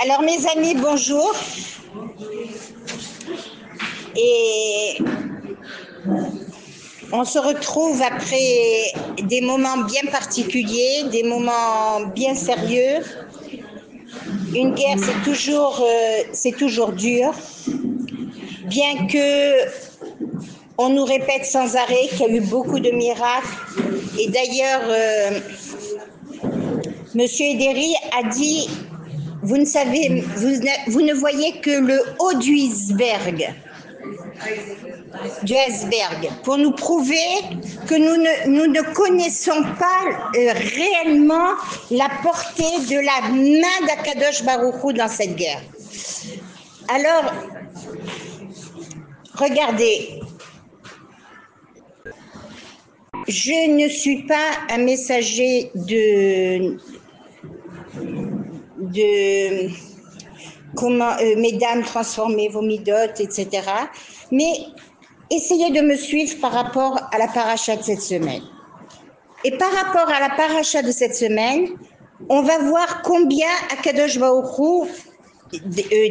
Alors mes amis, bonjour. Et on se retrouve après des moments bien particuliers, des moments bien sérieux. Une guerre, c'est toujours dur, bien que on nous répète sans arrêt qu'il y a eu beaucoup de miracles. Et d'ailleurs, Monsieur Ederi a dit, vous ne voyez que le haut du iceberg, pour nous prouver que nous ne connaissons pas réellement la portée de la main d'Akadosh Baruch Hu dans cette guerre. Alors, regardez, je ne suis pas un messager de comment, mesdames, transformez vos midotes, etc. Mais essayez de me suivre par rapport à la paracha de cette semaine. Et par rapport à la paracha de cette semaine, on va voir combien Akadosh Baruch Hu,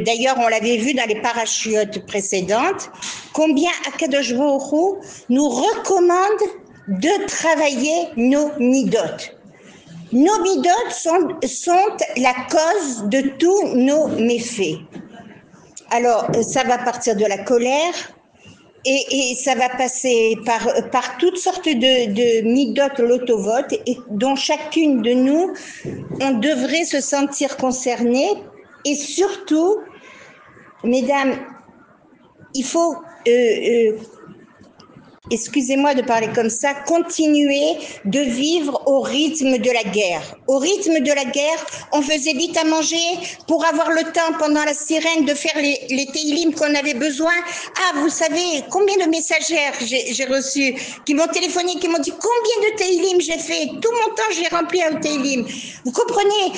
d'ailleurs on l'avait vu dans les parachutes précédentes, combien Akadosh Baruch Hu nous recommande de travailler nos midotes. Nos midotes sont la cause de tous nos méfaits. Alors, ça va partir de la colère et ça va passer par toutes sortes de midotes lotovotes, et dont chacune de nous, on devrait se sentir concerné. Et surtout, mesdames, il faut excusez-moi de parler comme ça, continuer de vivre au rythme de la guerre. Au rythme de la guerre, on faisait vite à manger pour avoir le temps pendant la sirène de faire les télim qu'on avait besoin. Ah, vous savez, combien de messagères j'ai reçus qui m'ont téléphoné, qui m'ont dit combien de télim j'ai fait. Tout mon temps, j'ai rempli un télim. Vous comprenez?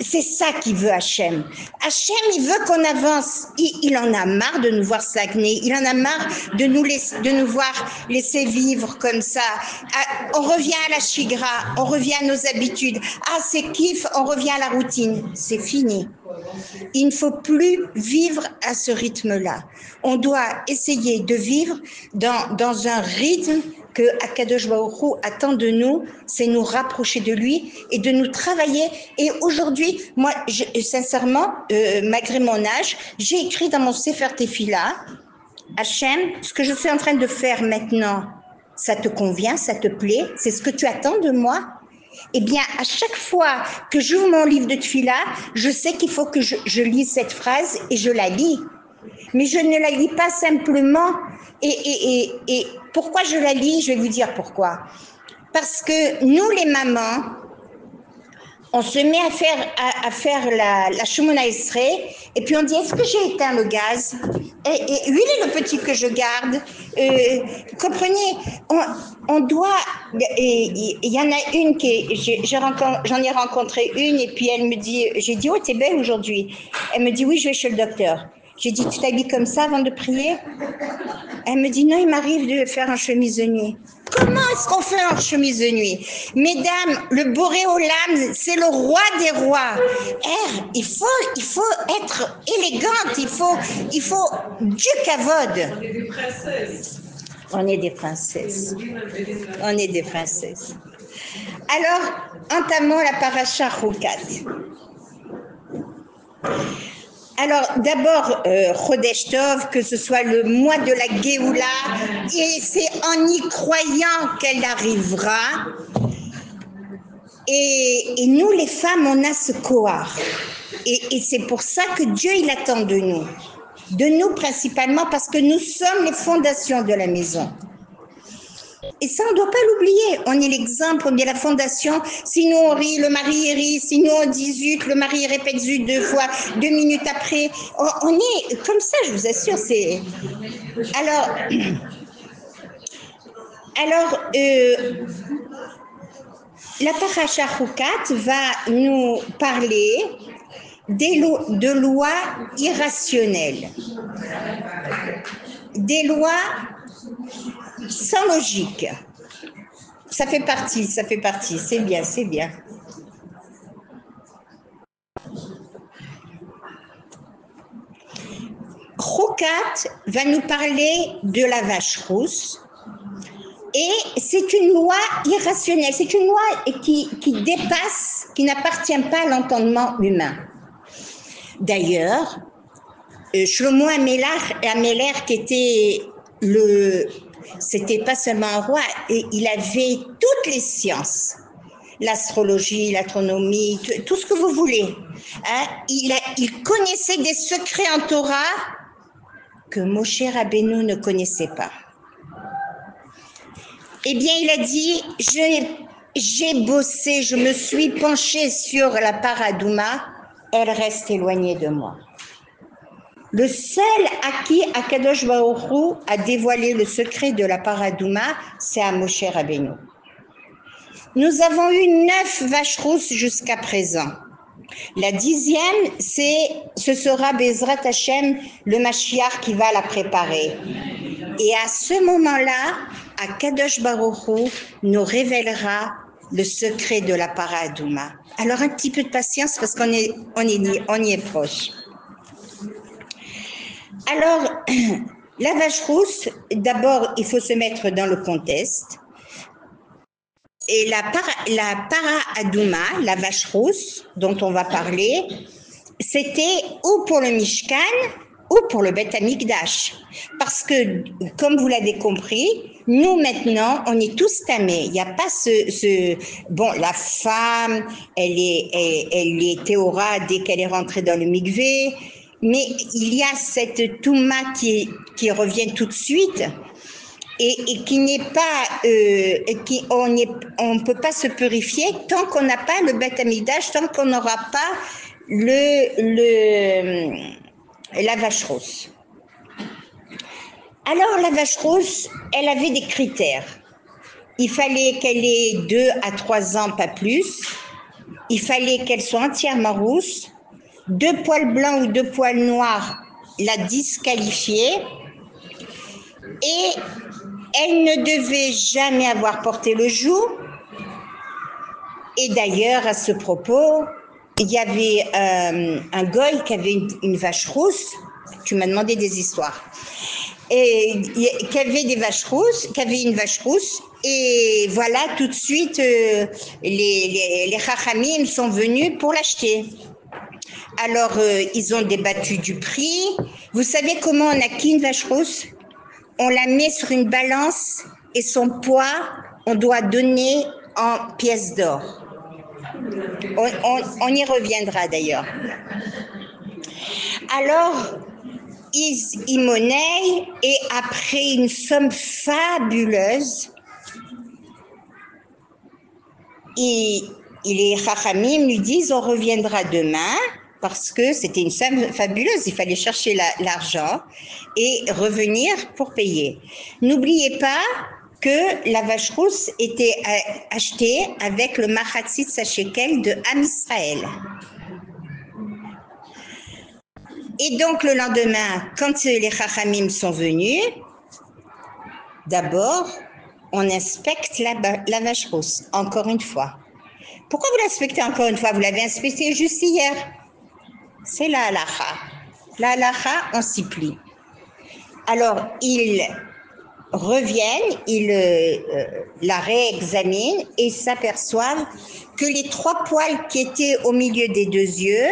C'est ça qu'il veut Hachem. Hachem, il veut qu'on avance. Il en a marre de nous voir stagner. Il en a marre de nous voir laisser vivre comme ça. On revient à la chigra, on revient à nos habitudes. Ah, c'est kiff, on revient à la routine. C'est fini. Il ne faut plus vivre à ce rythme-là. On doit essayer de vivre dans un rythme que Akadosh Baruch Hu attend de nous, c'est nous rapprocher de lui et de nous travailler. Et aujourd'hui, moi, sincèrement, malgré mon âge, j'ai écrit dans mon Sefer Tefila, Hachem, ce que je suis en train de faire maintenant, ça te convient, ça te plaît, c'est ce que tu attends de moi? Eh bien, à chaque fois que j'ouvre mon livre de Tefila, je sais qu'il faut que je lise cette phrase et je la lis. Mais je ne la lis pas simplement. Et pourquoi je la lis? Je vais vous dire pourquoi. Parce que nous, les mamans, on se met à faire la Shemona Esrei, et puis on dit, est-ce que j'ai éteint le gaz? Et huile est le petit que je garde. Comprenez, on doit, il y en a une j'en ai rencontré une, et puis elle me dit, j'ai dit, oh, t'es belle aujourd'hui. Elle me dit, oui, je vais chez le docteur. J'ai dit, tu t'habilles comme ça avant de prier? Elle me dit, non, il m'arrive de faire un chemise de nuit. Comment est-ce qu'on fait un chemise de nuit? Mesdames, le Boré Olam, c'est le roi des rois. Il faut être élégante, il faut du kavod. On est des princesses. On est des princesses. Alors, entamons la paracha Chukat. Alors, d'abord, Chodesh Tov, que ce soit le mois de la Géoula, et c'est en y croyant qu'elle arrivera. Et nous, les femmes, on a ce kohar. Et c'est pour ça que Dieu, il attend de nous principalement, parce que nous sommes les fondations de la maison. Et ça, on ne doit pas l'oublier. On est l'exemple, on est la fondation. Si nous on rit, le mari rit. Si nous on dit zut, le mari répète zut 2 fois, 2 minutes après. On est comme ça, je vous assure. Alors, la paracha Chukat va nous parler de lois irrationnelles. Des lois sans logique. Ça fait partie, c'est bien. Ocat va nous parler de la vache rousse. Et c'est une loi irrationnelle, c'est une loi qui dépasse, qui n'appartient pas à l'entendement humain. D'ailleurs, Shlomo Améler, qui était c'était pas seulement un roi, et il avait toutes les sciences, l'astrologie, l'astronomie, tout ce que vous voulez. Hein? Il connaissait des secrets en Torah que Moshe Rabbeinu ne connaissait pas. Eh bien, il a dit, j'ai bossé, je me suis penché sur la Paradouma, elle reste éloignée de moi. Le seul à qui Akadosh Baruch Hu a dévoilé le secret de la Paradouma, c'est à Moshe Rabbeinu. Nous avons eu 9 vaches rousses jusqu'à présent. La 10e, ce sera Bezrat Hashem, le Mashiach qui va la préparer. Et à ce moment-là, Akadosh Baruch Hu nous révélera le secret de la Paradouma. Alors un petit peu de patience parce qu'on y est proche. Alors, la vache rousse, d'abord, il faut se mettre dans le contexte. Et la Paradouma, la vache rousse dont on va parler, c'était ou pour le Mishkan ou pour le Beth Amikdash. Parce que, comme vous l'avez compris, nous maintenant, on est tous tamés. Il n'y a pas bon, la femme, elle est théora dès qu'elle est rentrée dans le mikvé, mais il y a cette touma qui revient tout de suite et qui n'est pas, on ne peut pas se purifier tant qu'on n'a pas le Beth Amikdash, tant qu'on n'aura pas la vache rousse. Alors la vache rousse, elle avait des critères. Il fallait qu'elle ait 2 à 3 ans, pas plus. Il fallait qu'elle soit entièrement rousse. 2 poils blancs ou 2 poils noirs la disqualifiaient. Et elle ne devait jamais avoir porté le joug. Et d'ailleurs, à ce propos, il y avait un goy qui avait une vache rousse. Tu m'as demandé des histoires. Et qui avait une vache rousse. Et voilà, tout de suite, les chachamim sont venus pour l'acheter. Alors, ils ont débattu du prix. Vous savez comment on acquit une vache rousse? On la met sur une balance et son poids, on doit donner en pièces d'or. On y reviendra d'ailleurs. Alors, ils monnaient et après une somme fabuleuse, les chachamim lui disent on reviendra demain parce que c'était une somme fabuleuse, il fallait chercher l'argent et revenir pour payer. N'oubliez pas que la vache rousse était achetée avec le machatzit shekel de Am Israël. Et donc le lendemain, quand les chachamim sont venus, d'abord, on inspecte la vache rousse, encore une fois. Pourquoi vous l'inspectez encore une fois? Vous l'avez inspectée juste hier. C'est la halacha. La halacha, on s'y plie. Alors, ils reviennent, ils la réexaminent et s'aperçoivent que les 3 poils qui étaient au milieu des 2 yeux,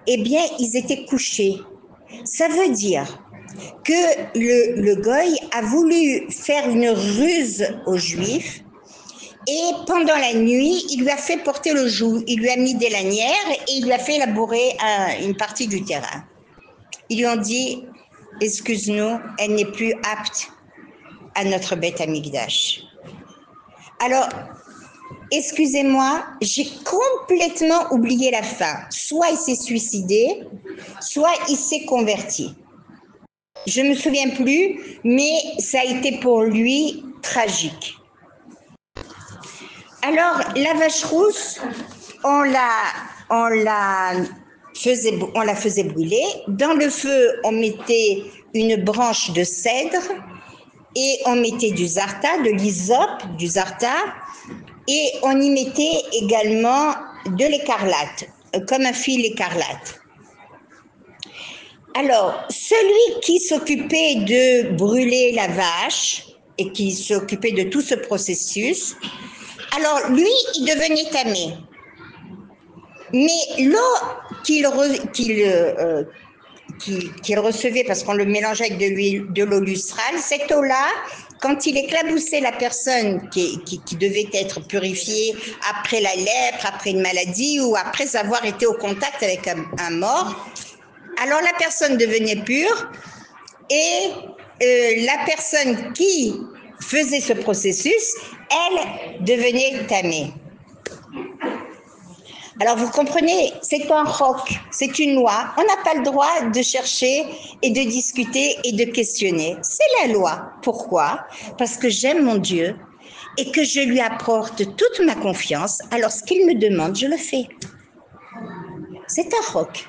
eh bien, ils étaient couchés. Ça veut dire que le goy a voulu faire une ruse aux Juifs et pendant la nuit, il lui a fait porter le joug, il lui a mis des lanières et il lui a fait labourer une partie du terrain. Ils lui ont dit, excuse-nous, elle n'est plus apte à notre Beth Amikdash. Alors, excusez-moi, j'ai complètement oublié la fin. Soit il s'est suicidé, soit il s'est converti. Je ne me souviens plus, mais ça a été pour lui tragique. Alors, la vache rousse, on la faisait brûler. Dans le feu, on mettait une branche de cèdre et on mettait du zarta, de l'hysope, du zarta, et on y mettait également de l'écarlate, comme un fil écarlate. Alors, celui qui s'occupait de brûler la vache et qui s'occupait de tout ce processus, alors lui, il devenait tamé. Mais l'eau qu'il recevait, parce qu'on le mélangeait avec de l'eau lustrale, cette eau-là, quand il éclaboussait la personne qui devait être purifiée après la lèpre, après une maladie ou après avoir été au contact avec un mort, alors la personne devenait pure et la personne qui faisait ce processus, elle devenait tamée. Alors vous comprenez, c'est un roc, c'est une loi. On n'a pas le droit de chercher et de discuter et de questionner. C'est la loi. Pourquoi? Parce que j'aime mon Dieu et que je lui apporte toute ma confiance. Alors ce qu'il me demande, je le fais. C'est un roc.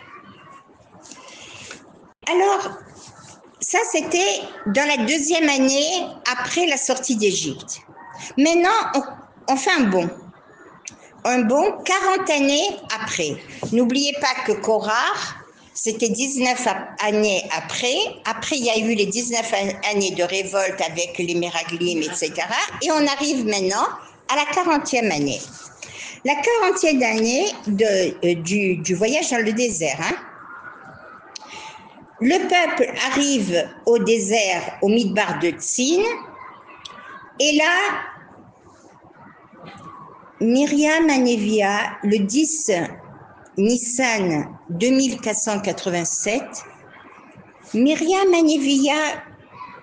Alors, ça c'était dans la deuxième année après la sortie d'Égypte. Maintenant, on fait un bond. Un bon 40 années après. N'oubliez pas que Korah, c'était 19 années après. Après, il y a eu les 19 années de révolte avec les Méraglim, etc. Et on arrive maintenant à la 40e année. La 40e année du voyage dans le désert. Hein. Le peuple arrive au désert, au Midbar de Tzin. Et là, Myriam Anevia, le 10 Nissan 2487, Myriam Anevia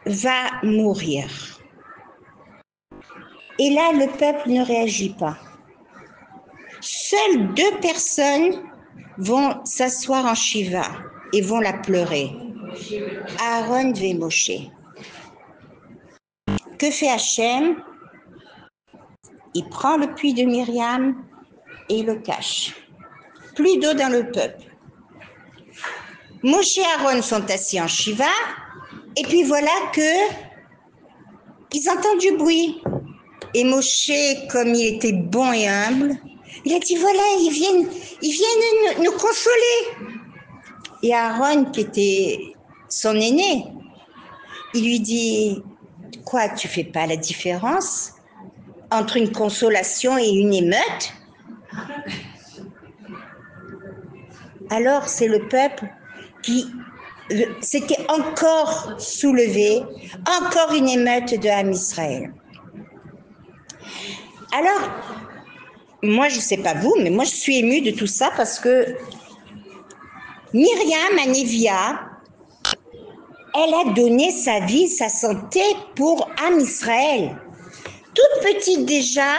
va mourir. Et là, le peuple ne réagit pas. Seules 2 personnes vont s'asseoir en Shiva et vont la pleurer. Aaron et Moshe. Que fait Hachem? Il prend le puits de Myriam et il le cache. Plus d'eau dans le peuple. Moshe et Aaron sont assis en Shiva, et puis voilà que ils entendent du bruit. Et Moshe, comme il était bon et humble, il a dit voilà, ils viennent nous consoler. Et Aaron, qui était son aîné, il lui dit quoi, tu fais pas la différence entre une consolation et une émeute? Alors c'est le peuple qui s'était encore soulevé, encore une émeute de Ham Israël. Alors, moi je ne sais pas vous, mais moi je suis émue de tout ça parce que Myriam Anevia, elle a donné sa vie, sa santé pour Ham Israël. Toute petite déjà,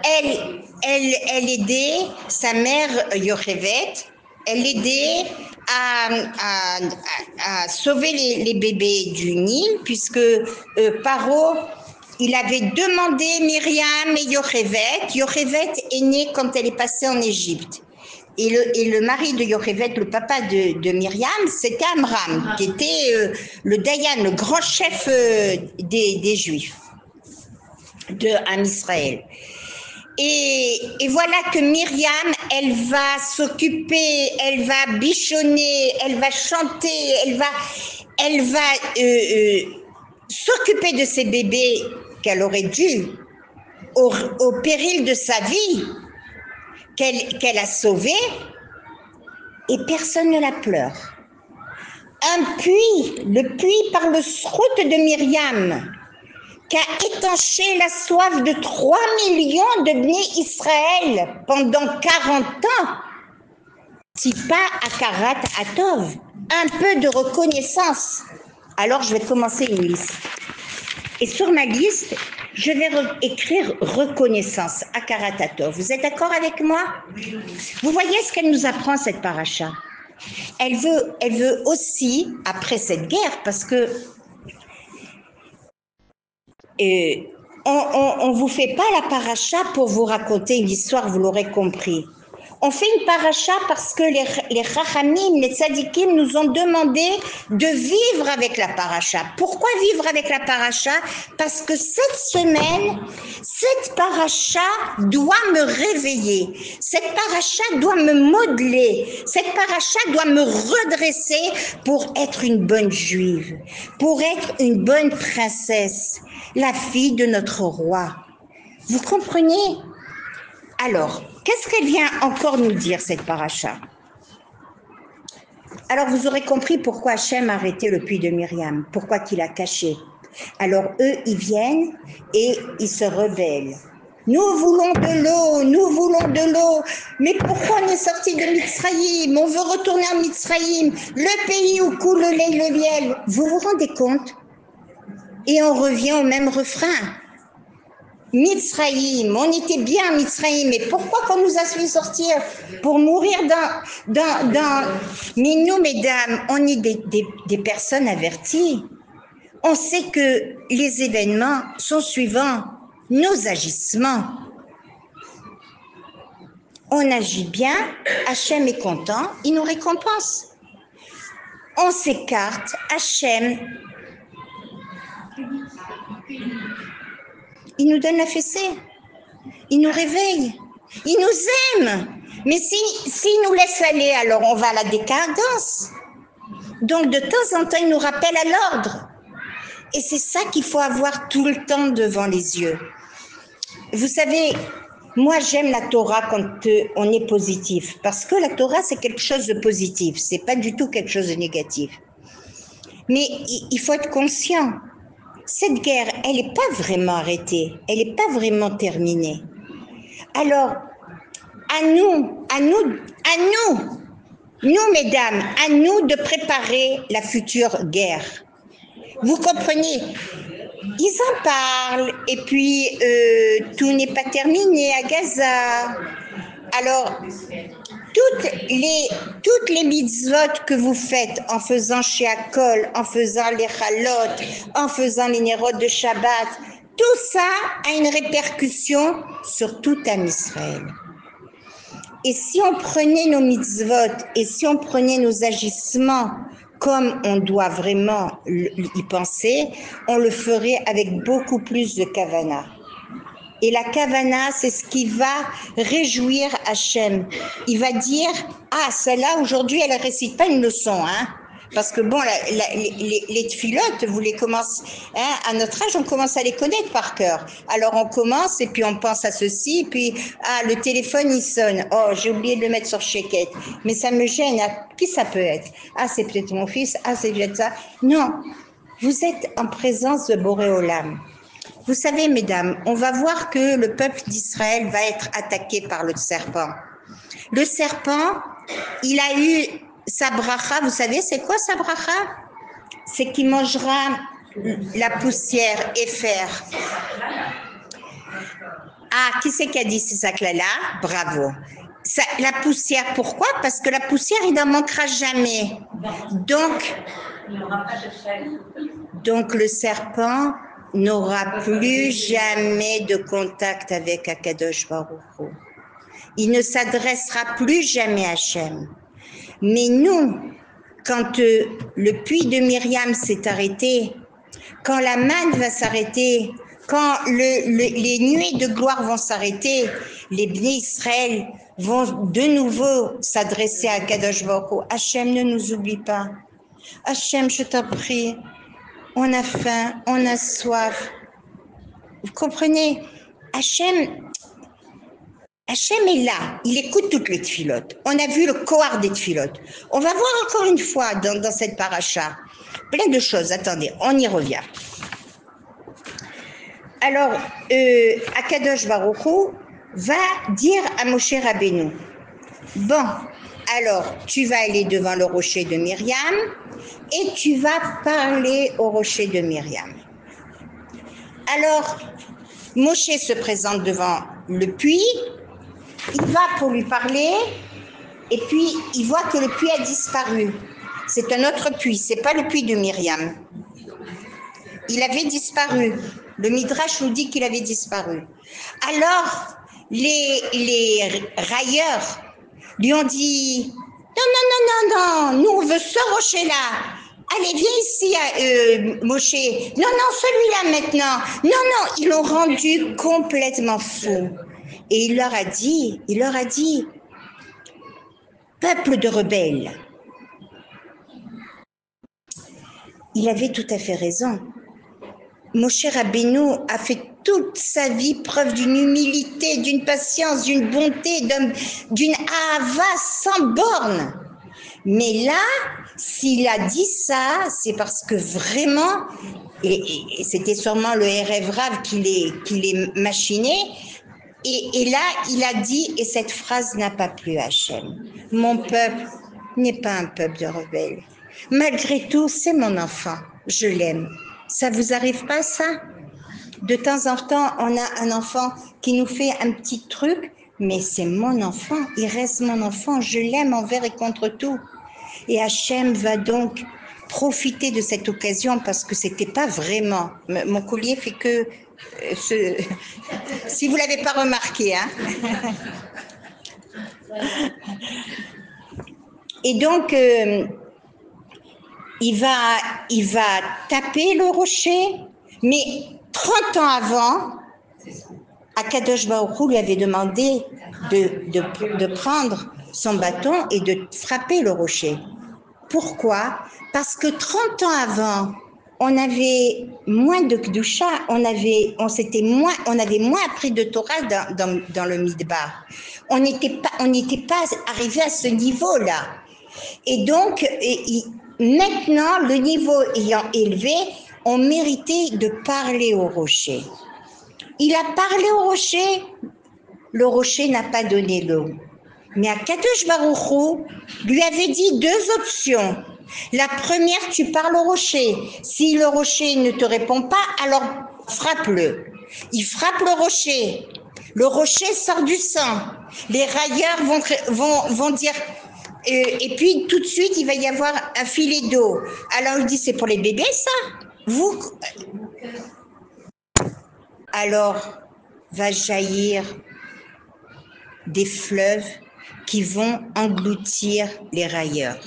elle aidait sa mère Yochevet, elle aidait à sauver les bébés du Nil, puisque Paro, il avait demandé Myriam et Yochevet. Yochevet est née quand elle est passée en Égypte. Et le mari de Yochevet, le papa de Myriam, c'était Amram, qui était le Dayan, le grand chef des Juifs de Ham Israël. Et voilà que Myriam, elle va s'occuper, elle va bichonner, elle va chanter, elle va s'occuper de ces bébés qu'elle aurait dû, au péril de sa vie, qu'elle a sauvé, et personne ne la pleure. Un puits, le puits par le srout de Myriam, qui a étanché la soif de 3 millions de Bnei Israël pendant 40 ans. Tipa Akarat Atov, un peu de reconnaissance. Alors je vais commencer une liste. Et sur ma liste, je vais écrire reconnaissance, Akarat Atov. Vous êtes d'accord avec moi? Vous voyez ce qu'elle nous apprend, cette paracha? Elle veut aussi, après cette guerre, parce que on ne vous fait pas la paracha pour vous raconter une histoire, vous l'aurez compris. On fait une paracha parce que les Chachamim, les Tzadikim nous ont demandé de vivre avec la paracha. Pourquoi vivre avec la paracha? Parce que cette semaine, cette paracha doit me réveiller. Cette paracha doit me modeler. Cette paracha doit me redresser pour être une bonne juive, pour être une bonne princesse, la fille de notre roi. Vous comprenez? Alors, qu'est-ce qu'elle vient encore nous dire, cette paracha? Alors, vous aurez compris pourquoi Hachem a arrêté le puits de Myriam, pourquoi qu'il a caché. Alors, eux, ils viennent et ils se rebellent. Nous voulons de l'eau, nous voulons de l'eau. Mais pourquoi on est sorti de Mitzraïm? On veut retourner en Mitzraïm, le pays où coule le lait et le miel. Vous vous rendez compte? Et on revient au même refrain. Mitzraïm, on était bien à Mitzraïm, mais pourquoi qu'on nous a fait sortir? Pour mourir Mais nous, mesdames, on est des personnes averties. On sait que les événements sont suivants nos agissements. On agit bien, Hachem est content, il nous récompense. On s'écarte, Hachem, il nous donne la fessée, il nous réveille, il nous aime. Mais s'il nous laisse aller, alors on va à la décadence. Donc de temps en temps, il nous rappelle à l'ordre. Et c'est ça qu'il faut avoir tout le temps devant les yeux. Vous savez, moi j'aime la Torah quand on est positif, parce que la Torah c'est quelque chose de positif, c'est pas du tout quelque chose de négatif. Mais il faut être conscient. Cette guerre, elle n'est pas vraiment arrêtée, elle n'est pas vraiment terminée. Alors, à nous, mesdames, à nous de préparer la future guerre. Vous comprenez? Ils en parlent, et puis tout n'est pas terminé à Gaza. Alors, toutes les mitzvot que vous faites en faisant Sheakol, en faisant les Chalot, en faisant les Nérot de Shabbat, tout ça a une répercussion sur tout Am Israël. Et si on prenait nos mitzvot et si on prenait nos agissements comme on doit vraiment y penser, on le ferait avec beaucoup plus de kavana. Et la kavana, c'est ce qui va réjouir Hachem. Il va dire, ah, celle-là, aujourd'hui, elle ne récite pas une leçon, hein. Parce que bon, les tfilotes, vous les commencez, hein, à notre âge, on commence à les connaître par cœur. Alors on commence et puis on pense à ceci, puis ah, le téléphone il sonne. Oh, j'ai oublié de le mettre sur Sheket. Mais ça me gêne. Qui ça peut être? Ah, c'est peut-être mon fils. Ah, c'est peut-être ça. Non, vous êtes en présence de Boré Olam. Vous savez, mesdames, on va voir que le peuple d'Israël va être attaqué par le serpent. Le serpent, il a eu sa bracha. Vous savez, c'est quoi sa bracha? C'est qu'il mangera la poussière et fer. Ah, qui c'est qui a dit c'est ça que là? Bravo. Ça, la poussière, pourquoi? Parce que la poussière, il n'en manquera jamais. Donc le serpent n'aura plus jamais de contact avec Akadosh Baruch Hu. Il ne s'adressera plus jamais à Hachem. Mais nous, quand le puits de Myriam s'est arrêté, quand la manne va s'arrêter, quand les nuées de gloire vont s'arrêter, les Bnei Israël vont de nouveau s'adresser à Kadosh Baruch Hu. Hachem, ne nous oublie pas. Hachem, je t'en prie, on a faim, on a soif. Vous comprenez? Hachem est là, il écoute toutes les tfilotes. On a vu le kohar des tfilotes. On va voir encore une fois dans cette paracha plein de choses. Attendez, on y revient. Alors, Akadosh Baruch Hu va dire à Moshe Rabbeinu, bon, alors tu vas aller devant le rocher de Myriam et tu vas parler au rocher de Myriam. Alors, Moshe se présente devant le puits. Il va pour lui parler et puis il voit que le puits a disparu. C'est un autre puits, c'est pas le puits de Myriam. Il avait disparu. Le Midrash nous dit qu'il avait disparu. Alors, les railleurs lui ont dit, non, non, non, non, non, nous on veut ce rocher-là. Allez, viens ici, Moshe. Non, non, celui-là maintenant. Non, non, ils l'ont rendu complètement fou. Et il leur a dit, peuple de rebelles. Il avait tout à fait raison. Moshe Rabbeinu a fait toute sa vie preuve d'une humilité, d'une patience, d'une bonté, d'une ahava sans borne. Mais là, s'il a dit ça, c'est parce que vraiment, et c'était sûrement le Erev Rav qui l'ait machiné, et là, il a dit, et cette phrase n'a pas plu à Hachem, mon peuple n'est pas un peuple de rebelles. Malgré tout, c'est mon enfant, je l'aime. Ça vous arrive pas, ça? De temps en temps, on a un enfant qui nous fait un petit truc, mais c'est mon enfant, il reste mon enfant, je l'aime envers et contre tout. Et Hachem va donc profiter de cette occasion parce que c'était pas vraiment. Mon collier fait que si vous l'avez pas remarqué, hein. Et donc il va taper le rocher, mais 30 ans avant, Akadosh Baruch Hu lui avait demandé de prendre son bâton et de frapper le rocher. Pourquoi? Parce que 30 ans avant, on avait moins de Kedusha, on avait moins appris de Torah dans le Midbar. On n'était pas arrivé à ce niveau-là. Et donc, maintenant, le niveau ayant élevé, on méritait de parler au rocher. Il a parlé au rocher, le rocher n'a pas donné l'eau. Mais Akadosh Baruch Hu lui avait dit deux options. La première, tu parles au rocher. Si le rocher ne te répond pas, alors frappe-le. Il frappe le rocher. Le rocher sort du sang. Les railleurs vont dire... et puis tout de suite, il va y avoir un filet d'eau. Alors je dis, c'est pour les bébés ça? Vous... Alors va jaillir des fleuves qui vont engloutir les railleurs.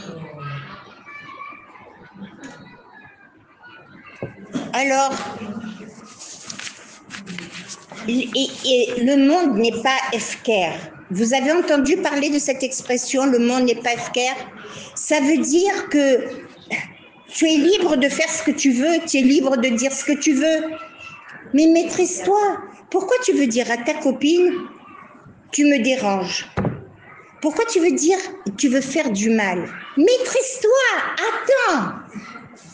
Alors, et le monde n'est pas efker. Vous avez entendu parler de cette expression, le monde n'est pas efker? Ça veut dire que tu es libre de faire ce que tu veux, tu es libre de dire ce que tu veux. Mais maîtrise-toi. Pourquoi tu veux dire à ta copine, tu me déranges? Pourquoi tu veux faire du mal? Maîtrise-toi.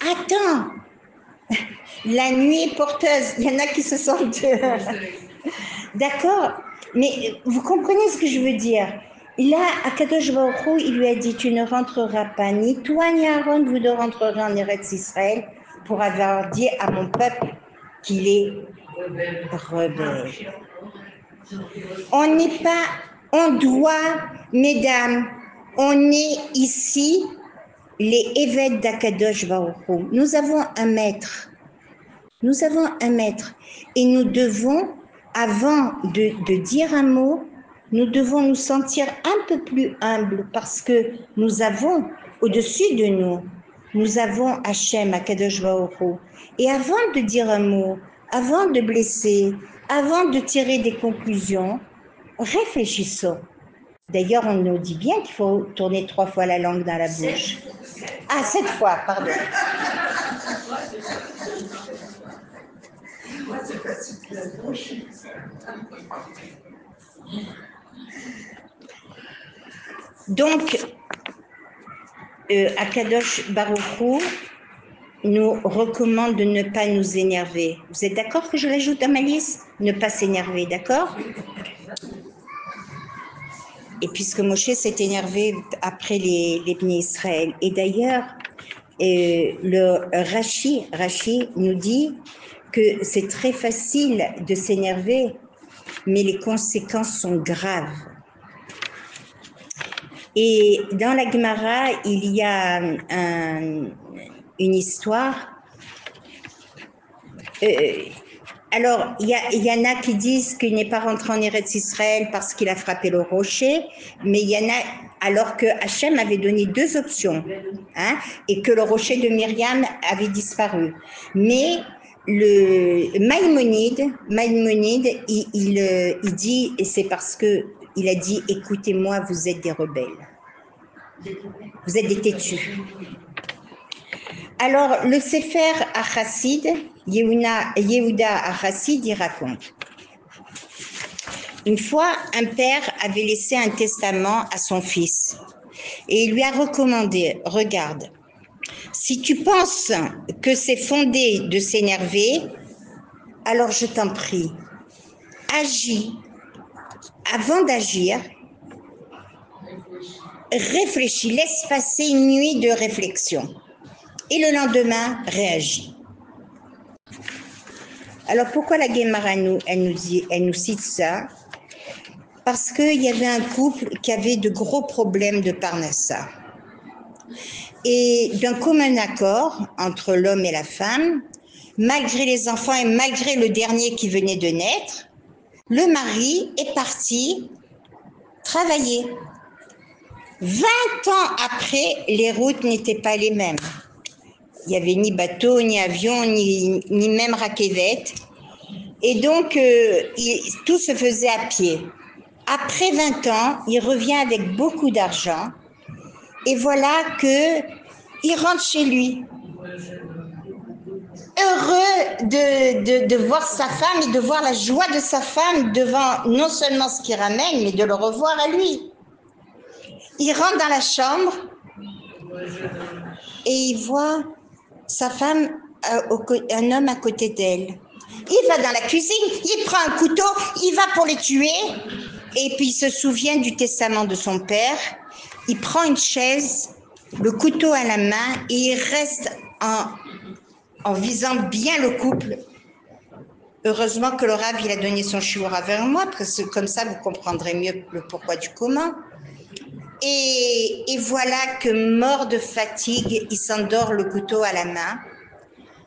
Attends. La nuit est porteuse. Il y en a qui se sentent... D'accord. Mais vous comprenez ce que je veux dire? Là, Akadosh Baruch Hu, il lui a dit, tu ne rentreras pas, ni toi ni Aaron, vous ne rentrerez en Eretz Israël pour avoir dit à mon peuple qu'il est rebelle. On doit, mesdames, on est ici, les évêques d'Akadosh Baruch Hu. Nous avons un maître. Et nous devons, avant de dire un mot, nous devons nous sentir un peu plus humbles parce que nous avons au-dessus de nous avons Hachem, Akadosh Baruch Hu. Et avant de dire un mot, avant de blesser, avant de tirer des conclusions, réfléchissons. D'ailleurs, on nous dit bien qu'il faut tourner 3 fois la langue dans la bouche. 7 fois, pardon. Donc, Akadosh Baruch Hu nous recommande de ne pas nous énerver. Vous êtes d'accord que je l'ajoute à ma liste? Ne pas s'énerver, d'accord? Et puisque Moshe s'est énervé après les Bnei Israël. Et d'ailleurs, le Rashi nous dit que c'est très facile de s'énerver, mais les conséquences sont graves. Et dans la Gemara, il y a une histoire. Alors, il y en a qui disent qu'il n'est pas rentré en Eretz Israël parce qu'il a frappé le rocher, mais il y en a, alors que Hachem avait donné deux options, hein, et que le rocher de Myriam avait disparu. Mais le Maïmonide, il dit, et c'est parce que il a dit, écoutez-moi, vous êtes des rebelles, vous êtes des têtus. Alors, le Sefer HaChassid, Yehuda HaChassid, il raconte. Une fois, un père avait laissé un testament à son fils et il lui a recommandé, regarde, si tu penses que c'est fondé de s'énerver, alors je t'en prie, agis. Avant d'agir, réfléchis, laisse passer une nuit de réflexion. Et le lendemain, réagis. Alors pourquoi la Guémara, elle nous cite ça? Parce qu'il y avait un couple qui avait de gros problèmes de Parnassa. Et d'un commun accord entre l'homme et la femme, malgré les enfants et malgré le dernier qui venait de naître, le mari est parti travailler. 20 ans après, les routes n'étaient pas les mêmes. Il n'y avait ni bateau, ni avion, ni même raquevette. Et donc, tout se faisait à pied. Après 20 ans, il revient avec beaucoup d'argent. Et voilà qu'il rentre chez lui. Heureux de voir sa femme et de voir la joie de sa femme devant non seulement ce qu'il ramène, mais de le revoir à lui. Il rentre dans la chambre et il voit sa femme, un homme à côté d'elle. Il va dans la cuisine, il prend un couteau, il va pour les tuer. Et puis il se souvient du testament de son père. Il prend une chaise, le couteau à la main et il reste en visant bien le couple. Heureusement que le Rav, il a donné son shiura vers moi, parce que comme ça, vous comprendrez mieux le pourquoi du comment. Et voilà que, mort de fatigue, il s'endort le couteau à la main.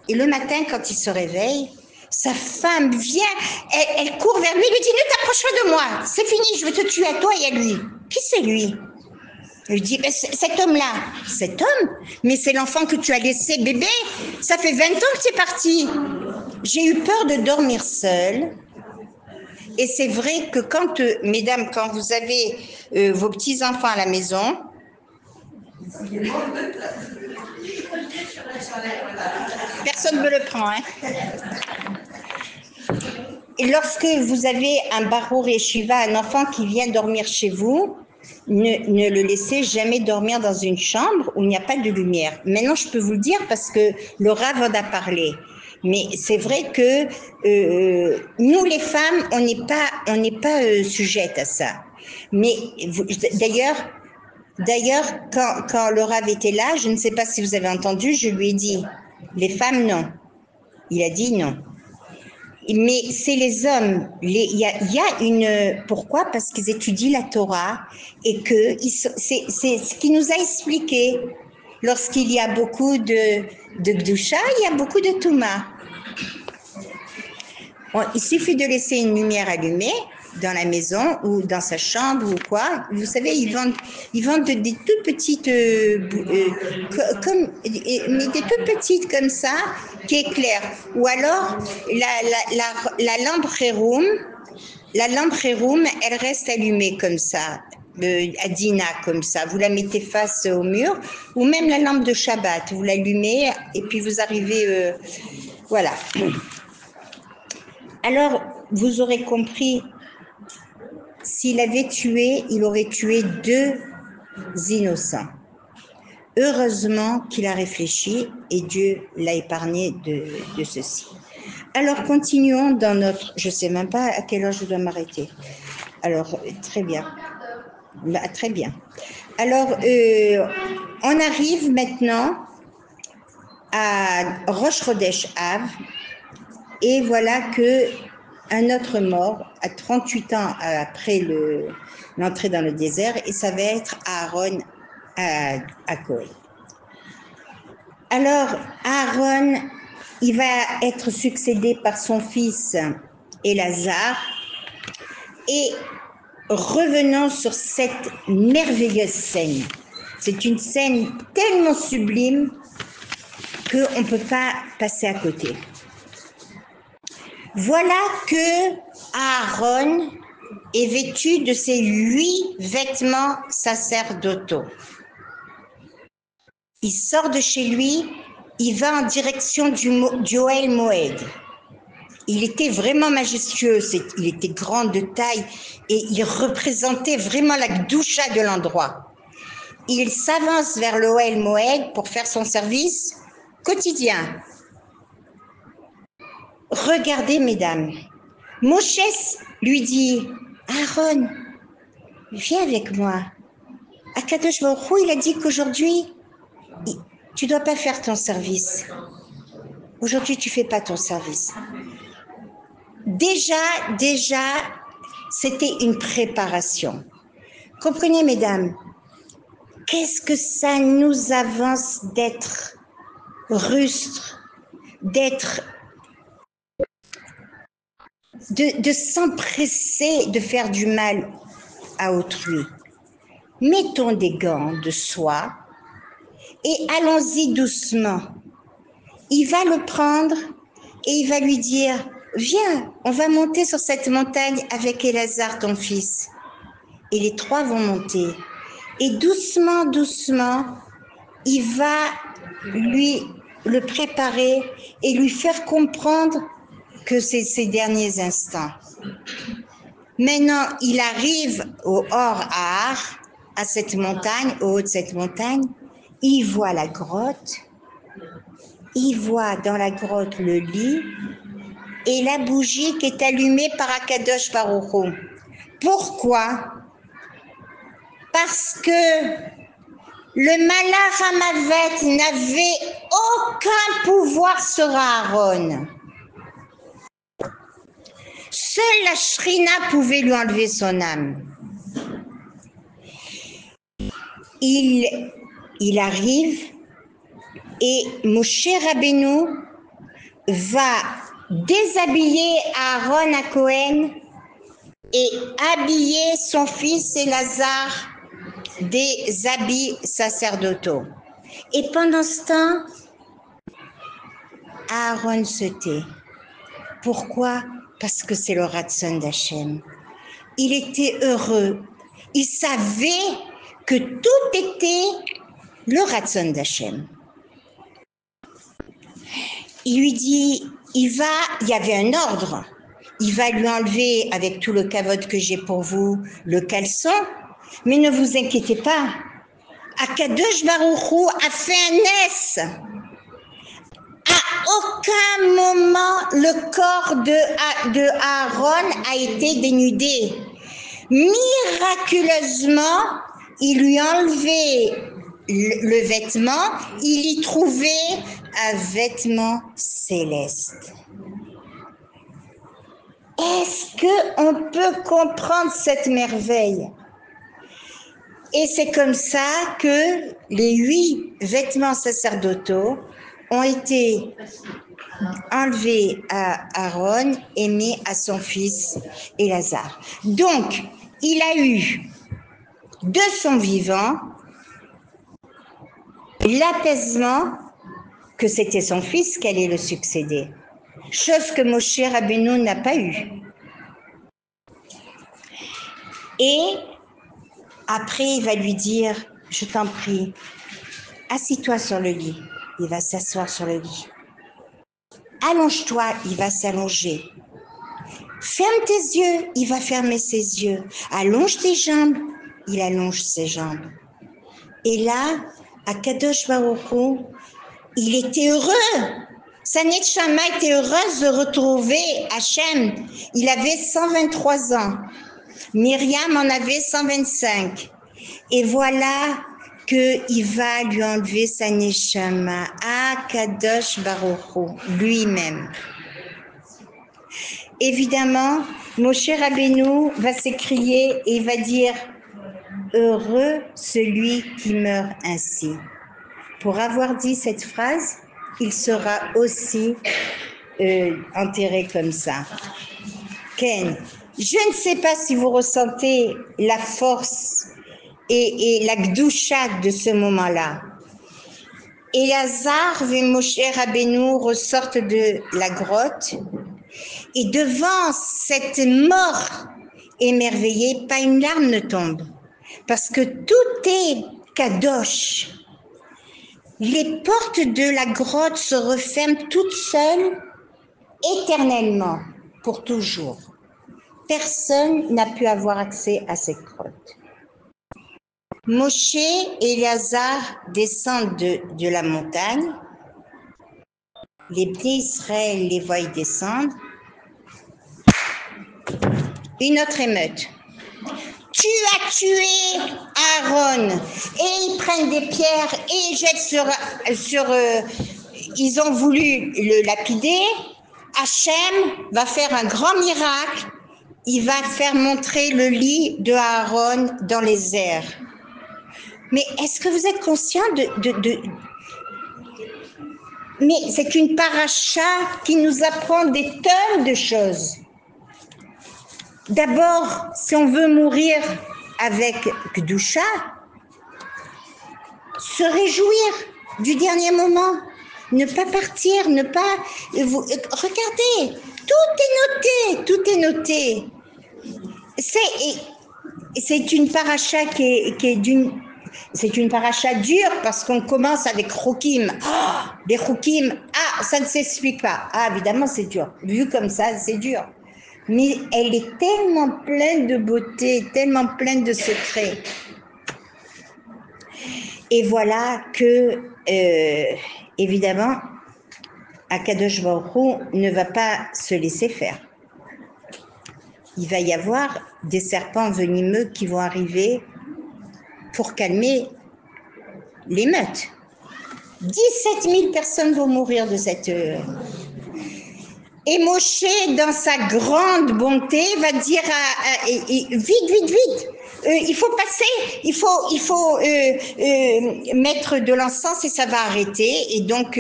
Et le matin, quand il se réveille, sa femme vient, elle court vers lui, lui dit « Ne t'approche pas de moi, c'est fini, je vais te tuer à toi et à lui. » Qui c'est lui? Elle lui dit, cet homme-là. Cet homme? Mais c'est l'enfant que tu as laissé bébé. Ça fait 20 ans que tu es parti. J'ai eu peur de dormir seule. Et c'est vrai que quand, mesdames, quand vous avez vos petits-enfants à la maison, personne ne me le prend, hein. Et lorsque vous avez un barour yeshiva, un enfant qui vient dormir chez vous, ne le laissez jamais dormir dans une chambre où il n'y a pas de lumière. Maintenant, je peux vous le dire parce que le Rav en a parlé. Mais c'est vrai que nous, les femmes, on n'est pas sujettes à ça. Mais d'ailleurs, quand le Rav était là, je ne sais pas si vous avez entendu, je lui ai dit, les femmes, non. Il a dit non. Mais c'est les hommes. Il y a une. Pourquoi? Parce qu'ils étudient la Torah et que c'est ce qu'il nous a expliqué. Lorsqu'il y a beaucoup de Gdusha, il y a beaucoup de Touma. Bon, il suffit de laisser une lumière allumée dans la maison ou dans sa chambre ou quoi. Vous savez, ils vendent des toutes petites, mais des toutes petites comme ça, qui éclairent. Ou alors, la lampe Héroum, elle reste allumée comme ça, à Dina comme ça. Vous la mettez face au mur, ou même la lampe de Shabbat, vous l'allumez et puis vous arrivez, voilà. Alors, vous aurez compris, s'il avait tué, il aurait tué 2 innocents. Heureusement qu'il a réfléchi et Dieu l'a épargné de ceci. Alors, continuons dans notre... Je ne sais même pas à quelle heure je dois m'arrêter. Alors, très bien. Très bien. Alors, on arrive maintenant à Rosh Chodesh Av. Et voilà que un autre mort à 38 ans après l'entrée dans le désert, et ça va être Aaron à Kohen. Alors, Aaron, il va être succédé par son fils Élasar. Et revenons sur cette merveilleuse scène. C'est une scène tellement sublime qu'on ne peut pas passer à côté. Voilà que Aaron est vêtu de ses 8 vêtements sacerdotaux. Il sort de chez lui, il va en direction du Ohel Moed. Il était vraiment majestueux, il était grand de taille et il représentait vraiment la gdoucha de l'endroit. Il s'avance vers le Ohel Moed pour faire son service quotidien. Regardez, mesdames, Moshe lui dit, Aaron, viens avec moi. Akadosh Baruch Hu, il a dit qu'aujourd'hui, tu ne dois pas faire ton service. Aujourd'hui, tu ne fais pas ton service. Déjà, c'était une préparation. Comprenez, mesdames, qu'est-ce que ça nous avance d'être rustres, de s'empresser de faire du mal à autrui. Mettons des gants de soie et allons-y doucement. Il va le prendre et il va lui dire, viens, on va monter sur cette montagne avec Élasar, ton fils. Et les 3 vont monter. Et doucement, il va lui le préparer et lui faire comprendre que c'est ses derniers instants. Maintenant, il arrive au Hor Har, à cette montagne, au haut de cette montagne, il voit la grotte, il voit dans la grotte le lit et la bougie qui est allumée par Akadosh Baruch Hu. Pourquoi? Parce que le Malach Hamavet n'avait aucun pouvoir sur Aaron. Seule la Shrina pouvait lui enlever son âme. Il arrive et Moshe Rabbeinu va déshabiller Aaron à Cohen et habiller son fils Élasar des habits sacerdotaux. Et pendant ce temps, Aaron se tait. Pourquoi? Parce que c'est le Ratson d'Hachem. Il était heureux. Il savait que tout était le Ratson d'Hachem. Il lui dit, il y avait un ordre. Il va lui enlever, avec tout le kavod que j'ai pour vous, le caleçon. Mais ne vous inquiétez pas. Akadosh Baruch Hu a fait un S. À aucun moment, le corps de Aaron a été dénudé. Miraculeusement, il lui a enlevé le vêtement, il y trouvait un vêtement céleste. Est-ce qu'on peut comprendre cette merveille? Et c'est comme ça que les 8 vêtements sacerdotaux ont été enlevés à Aaron et mis à son fils Élasar. Donc, il a eu de son vivant l'apaisement que c'était son fils qui allait le succéder, chose que Moshe Rabbeinu n'a pas eue. Et après, il va lui dire, je t'en prie, assis-toi sur le lit. Il va s'asseoir sur le lit. Allonge-toi, il va s'allonger. Ferme tes yeux, il va fermer ses yeux. Allonge tes jambes, il allonge ses jambes. Et là, Akadosh Baruch Hu, il était heureux. Sa Netshama était heureuse de retrouver Hachem. Il avait 123 ans. Myriam en avait 125. Et voilà qu'il va lui enlever sa Neshama à Kadosh Baruch Hu, lui-même. Évidemment, Moshe Rabbeinu va s'écrier et va dire « Heureux celui qui meurt ainsi ». Pour avoir dit cette phrase, il sera aussi enterré comme ça. Ken, je ne sais pas si vous ressentez la force et la gdoucha de ce moment-là. Elazar et Moshe Rabbeinu ressortent de la grotte et devant cette mort émerveillée, pas une larme ne tombe parce que tout est kadosh. Les portes de la grotte se referment toutes seules éternellement, pour toujours. Personne n'a pu avoir accès à cette grotte. Moshe et Elazar descendent de la montagne. Les Bnei Israël les voient descendre. Une autre émeute. Tu as tué Aaron. Et ils prennent des pierres et ils jettent ils ont voulu le lapider. Hachem va faire un grand miracle. Il va faire montrer le lit de Aaron dans les airs. Mais est-ce que vous êtes conscient Mais c'est une paracha qui nous apprend des tonnes de choses. D'abord, si on veut mourir avec Kedusha, se réjouir du dernier moment, ne pas partir, ne pas... Regardez, tout est noté. C'est une paracha qui est d'une... C'est une paracha dure parce qu'on commence avec Chokim. Les Chokim, ça ne s'explique pas. Évidemment, c'est dur. Vu comme ça, c'est dur. Mais elle est tellement pleine de beauté, tellement pleine de secrets. Et voilà que, évidemment, Akadosh Baruch Hu ne va pas se laisser faire. Il va y avoir des serpents venimeux qui vont arriver pour calmer l'émeute. 17 000 personnes vont mourir de cette... Et Moshe, dans sa grande bonté, va dire vite, il faut passer, il faut mettre de l'encens et ça va arrêter. Et donc,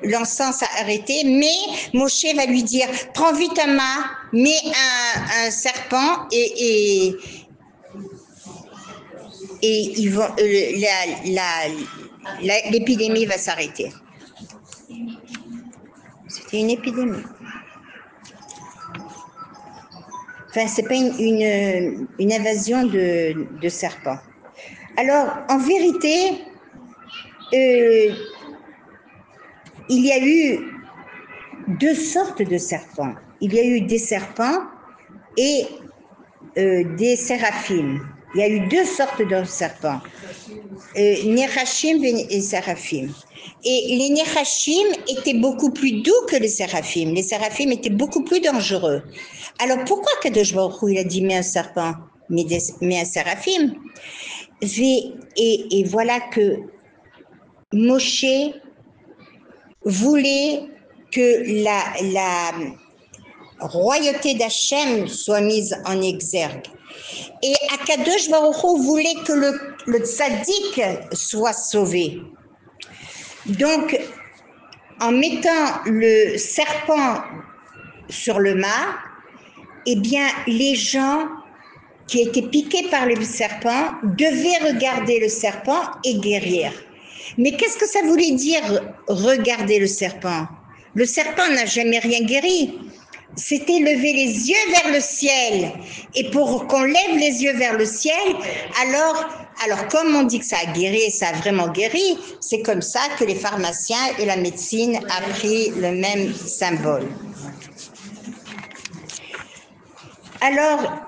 l'encens a arrêté, mais Moshe va lui dire, prends vite un mât, mets un serpent et ils vont, l'épidémie va s'arrêter. C'était une épidémie. Enfin, c'est pas une invasion de serpents. Alors, en vérité, il y a eu deux sortes de serpents. Il y a eu des serpents et des séraphim. Il y a eu deux sortes de serpents, Nechashim et Séraphim. Et les Nechashim étaient beaucoup plus doux que les Séraphim. Les Séraphim étaient beaucoup plus dangereux. Alors pourquoi Kadosh Baruch Hu il a dit mais un serpent, mais un Séraphim? Et voilà que Moshe voulait que la royauté d'Hachem soit mise en exergue. Et Akadosh Baruch Hu voulait que le tzaddik soit sauvé. Donc, en mettant le serpent sur le mât, eh bien, les gens qui étaient piqués par le serpent devaient regarder le serpent et guérir. Mais qu'est-ce que ça voulait dire, regarder le serpent? Le serpent n'a jamais rien guéri. C'était lever les yeux vers le ciel. Et pour qu'on lève les yeux vers le ciel, alors comme on dit que ça a guéri, ça a vraiment guéri, c'est comme ça que les pharmaciens et la médecine ont pris le même symbole. Alors,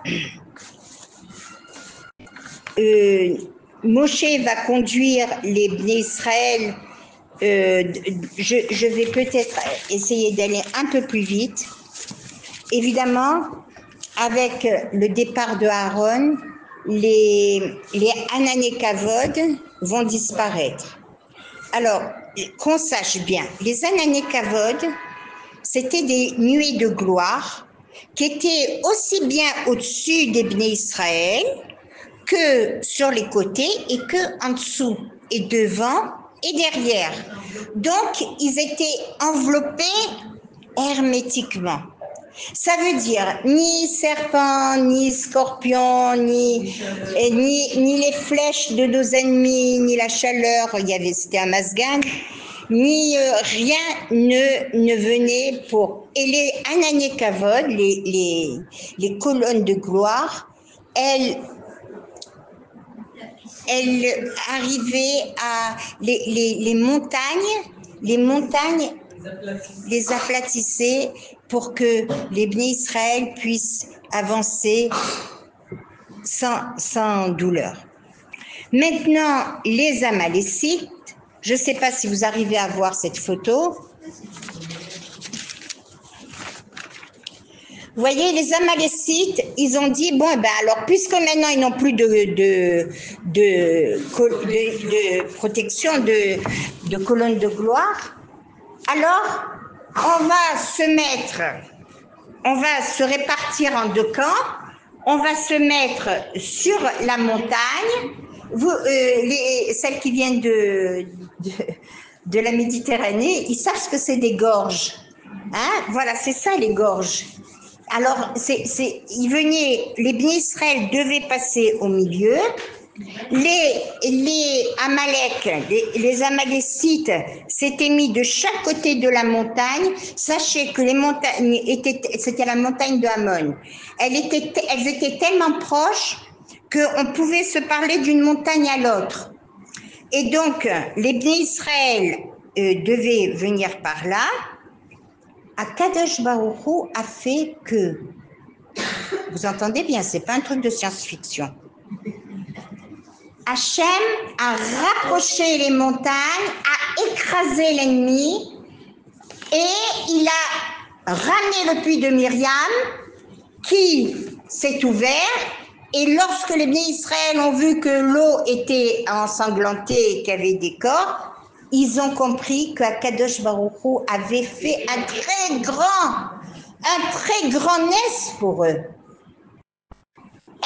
Moshe va conduire les Bnei Israël. Je vais peut-être essayer d'aller un peu plus vite. Évidemment, avec le départ de Aaron, les Anané Kavod vont disparaître. Alors, qu'on sache bien, les Anané Kavod, c'était des nuées de gloire qui étaient aussi bien au-dessus des Bnei Israël que sur les côtés et que en dessous et devant et derrière. Donc, ils étaient enveloppés hermétiquement. Ça veut dire ni serpent, ni scorpion, ni les flèches de nos ennemis, ni la chaleur, c'était un masgan, ni rien ne venait pour... Et les Anané Kavod, les colonnes de gloire, elles arrivaient à... Les montagnes les aplatissaient pour que les Bnei Israël puissent avancer sans douleur. Maintenant, les Amalécites, je ne sais pas si vous arrivez à voir cette photo. Vous voyez, les Amalécites, ils ont dit, bon, ben alors, puisque maintenant ils n'ont plus de protection, de colonne de gloire, alors on va se répartir en deux camps, on va se mettre sur la montagne, celles qui viennent de la Méditerranée, ils savent ce que c'est des gorges. Hein? Voilà, c'est ça les gorges. Alors, les Bnei Israël devaient passer au milieu. Les Amalek, les Amalécites s'étaient mis de chaque côté de la montagne. Sachez que les montagnes c'était la montagne de Hamon. Elles étaient tellement proches qu'on pouvait se parler d'une montagne à l'autre. Et donc, les Bnei Israël devaient venir par là. Akadosh Baruch Hu a fait que, vous entendez bien, c'est pas un truc de science-fiction. Hachem a rapproché les montagnes, a écrasé l'ennemi et il a ramené le puits de Myriam qui s'est ouvert. Et lorsque les Bnei Israël ont vu que l'eau était ensanglantée et qu'il y avait des corps, ils ont compris qu'Akadosh Baruch Hu avait fait un très grand nez pour eux.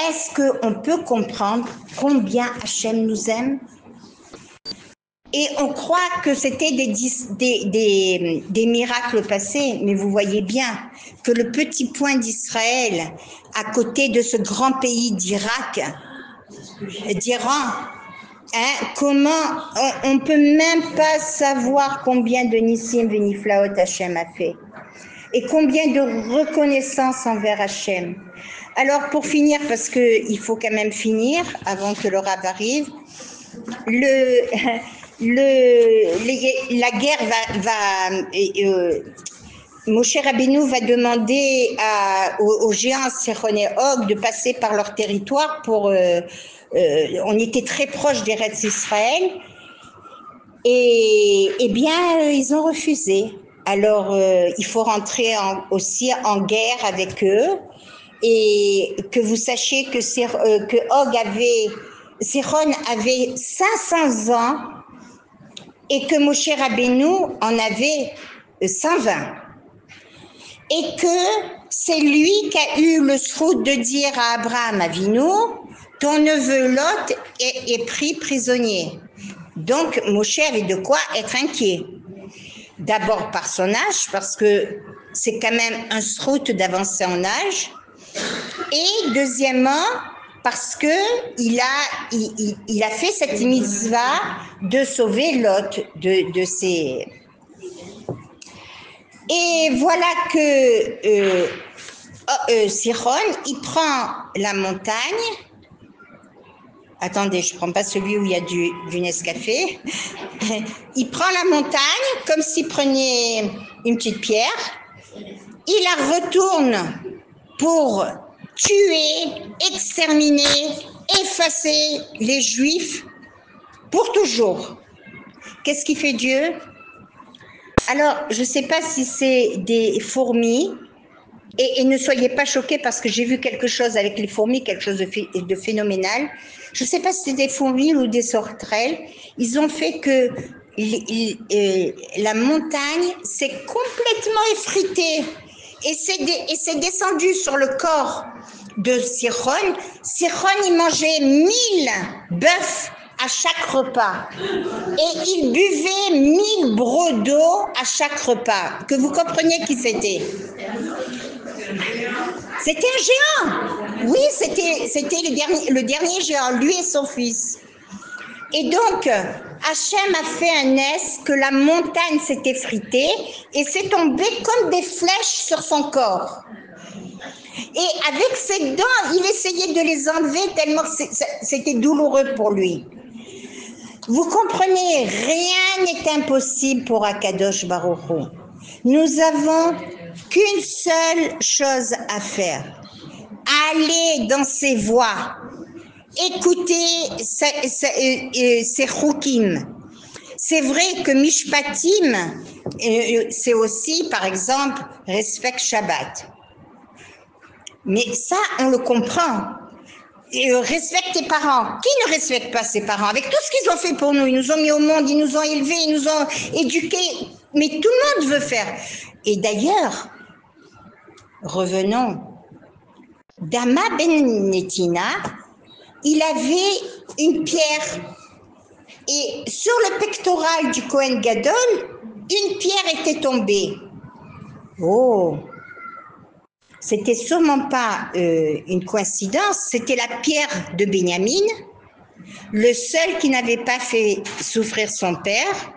Est-ce qu'on peut comprendre combien Hachem nous aime? Et on croit que c'était des miracles passés, mais vous voyez bien que le petit point d'Israël, à côté de ce grand pays d'Irak, d'Iran, comment on ne peut même pas savoir combien de Nissim Veniflaot Hachem a fait et combien de reconnaissance envers Hachem. Alors pour finir, parce qu'il faut quand même finir avant que le Rav arrive, la guerre Moshe Rabbeinu va demander aux géants Sichon et Og de passer par leur territoire pour... on était très proche d'Eretz Israël et bien ils ont refusé. Alors il faut rentrer aussi en guerre avec eux et que vous sachiez que Sichon avait 500 ans et que Moshe Rabbeinu en avait 120. Et que c'est lui qui a eu le zchut de dire à Abraham Avinu, ton neveu Lot est pris prisonnier. Donc Moshe avait de quoi être inquiet. D'abord par son âge, parce que c'est quand même un zchut d'avancer en âge. Et deuxièmement, parce que il a fait cette mitzvah de sauver Lot de ses... Et voilà que Sichon, il prend la montagne. Attendez, je ne prends pas celui où il y a du Nescafé. Il prend la montagne comme s'il prenait une petite pierre. Il la retourne pour tuer, exterminer, effacer les Juifs pour toujours. Qu'est-ce qu'il fait Dieu ? Alors, je ne sais pas si c'est des fourmis, et ne soyez pas choqués parce que j'ai vu quelque chose avec les fourmis, quelque chose de phénoménal. Je ne sais pas si c'est des fourmis ou des sauterelles. Ils ont fait que la montagne s'est complètement effritée et c'est descendu sur le corps de Sichon. Sichon, il mangeait 1000 bœufs à chaque repas. Et il buvait 1000 brocs d'eau à chaque repas. Que vous compreniez qui c'était. C'était un géant. Oui, c'était le dernier géant, lui et son fils. Et donc, Hachem a fait un S que la montagne s'est effritée et s'est tombée comme des flèches sur son corps. Et avec ses dents, il essayait de les enlever tellement c'était douloureux pour lui. Vous comprenez, rien n'est impossible pour Akadosh Baruch Hu. Nous avons qu'une seule chose à faire. Aller dans ses voies. Écoutez ces chukim. C'est vrai que Mishpatim, c'est aussi, par exemple, respecte Shabbat. Mais ça, on le comprend. Respecte tes parents. Qui ne respecte pas ses parents? Avec tout ce qu'ils ont fait pour nous, ils nous ont mis au monde, ils nous ont élevés, ils nous ont éduqués. Mais tout le monde veut faire. Et d'ailleurs, revenons. Dama ben Netina, il avait une pierre. Et sur le pectoral du Kohen Gadol, une pierre était tombée. Oh! C'était sûrement pas une coïncidence, c'était la pierre de Benjamin, le seul qui n'avait pas fait souffrir son père.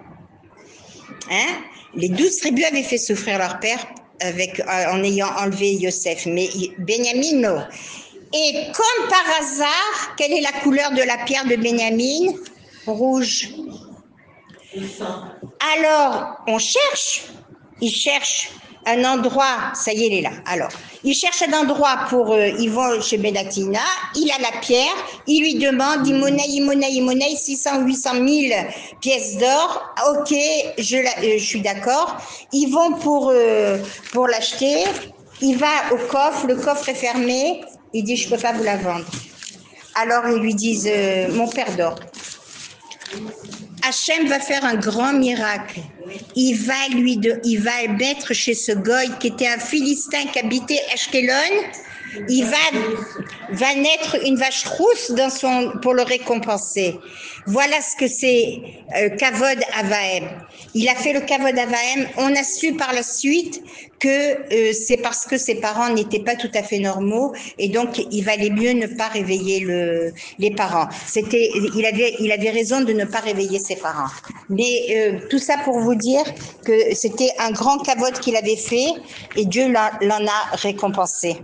Hein? Les 12 tribus avaient fait souffrir leur père en ayant enlevé Yosef, mais Benjamin, non. Et comme par hasard, quelle est la couleur de la pierre de Benjamin? Rouge. Alors, on cherche, il cherche un endroit, ça y est, il est là. Alors, il cherche un endroit ils vont chez Benatina, il a la pierre, il lui demande, il monnaie 600, 800 000 pièces d'or. Ok, je suis d'accord. Ils vont pour l'acheter. Il va au coffre, le coffre est fermé. Il dit, je peux pas vous la vendre. Alors, ils lui disent, mon père dort. Hachem va faire un grand miracle. Il va mettre chez ce goy qui était un Philistin qui habitait Ashkelon. Il va naître une vache rousse pour le récompenser. Voilà ce que c'est Kavod Avahem. Il a fait le Kavod Avahem. On a su par la suite que c'est parce que ses parents n'étaient pas tout à fait normaux et donc il valait mieux ne pas réveiller les parents. Il avait raison de ne pas réveiller ses parents. Mais tout ça pour vous dire que c'était un grand Kavod qu'il avait fait et Dieu l'en a récompensé.